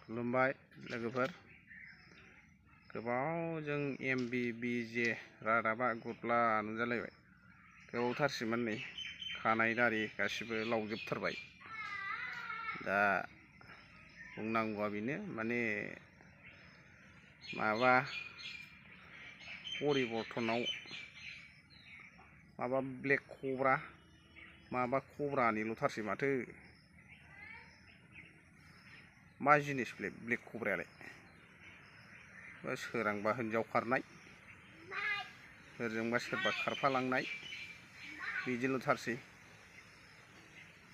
खुलुमबाय लोगोफोर। गोबावजों MBBJ रादाबा गुरब्ला नुजालायबाय। गोबावथारसिमोन नै खानाय दारि गासिबो लावजोबथारबाय। दा बुंनांगौआ बेनो माने माबा परिबर्तनाव माबा ब्लेक कब्रा माबा कब्रानिल'थारसै माथो। मा जिनिस ब्लेक कब्रायालाय? सोरांबा हिन्जाव खारनाय, सोरजोंबा सोरबा खारफालांनाय बिदिल'थारसै।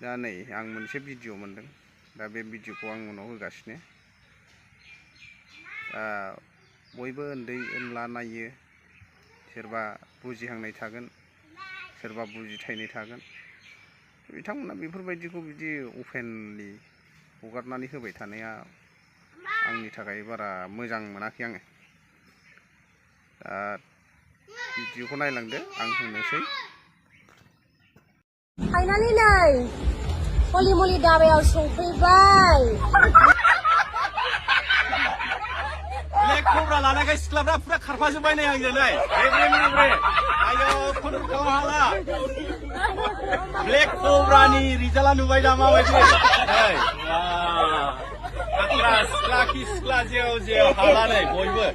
दा नै आं मोनसे भिडिअ मोनदों, दा बे भिडिअखौ आं उनाव होगासिनो। बयबो उन्दै उनला नायो, सोरबा बुजिहांनाय थागोन, सोरबा बुजिथायनाय थागोन। बिथांमोना बेफोरबायदिखौ बिदि अपेनलि हगारनानै होबाय थानाया आंनि थाखाय बारा मोजां मोनाखै आङो। दा भिडिअखौ नायलांदो, आं होनोसै। फाइनालि नै हलिमलि दाबायाव सफैबाय। ब्लेक कब्रा लानायखाय सिख्लाफ्रा पुरा खारफाजोब्बाय नै आंजों नै। आयौ कन्ट्रल खालामनो हाला। ब्लेक कब्रानि रिजाल्टआ नुबाय दा माबायदि? सिख्ला खि सिख्ला जेव जेव हाला नै बयबो।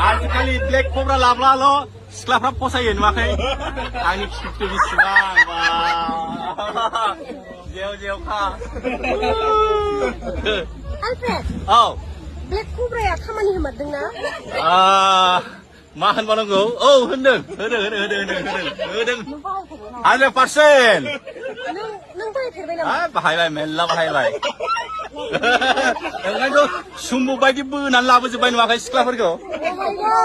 आजिखालि ब्लेक कब्रा लाब्लाल' सिख्लाफ्रा फसायो नुवाखै? आंनि खिथु बेसेबां जेव जेवखा। आलफ्रेड, औ ब्लेक कब्राया खामानि होमारदोंना? मा होनबावनांगौ? औ होनदों, होदों 100%। नों बाहायफेरबाय नामा? बाहायबाय, मेरला बाहायबाय। ओंखायनोथ' सुम्बु बायदि बोनानै लाबोजोब्बाय नुवाखै सिख्लाफोरखौ?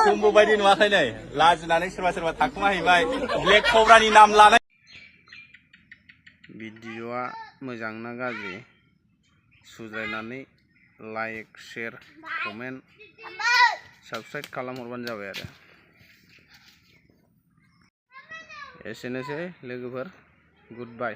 सुम्बु बायदि नुवाखै नै, लाजिनानै सोरबा थाखुमाहैबाय ब्लेक कब्रानि नाम लानाय। भिडिअआ मोजां ना गाज्रि सुद्रायनानै लाइक, शेयार, कमेन्ट, साबस्क्राइब खालामहरबानो जाबाय आरो। एसेनोसै लोगोफोर, गुड बाय।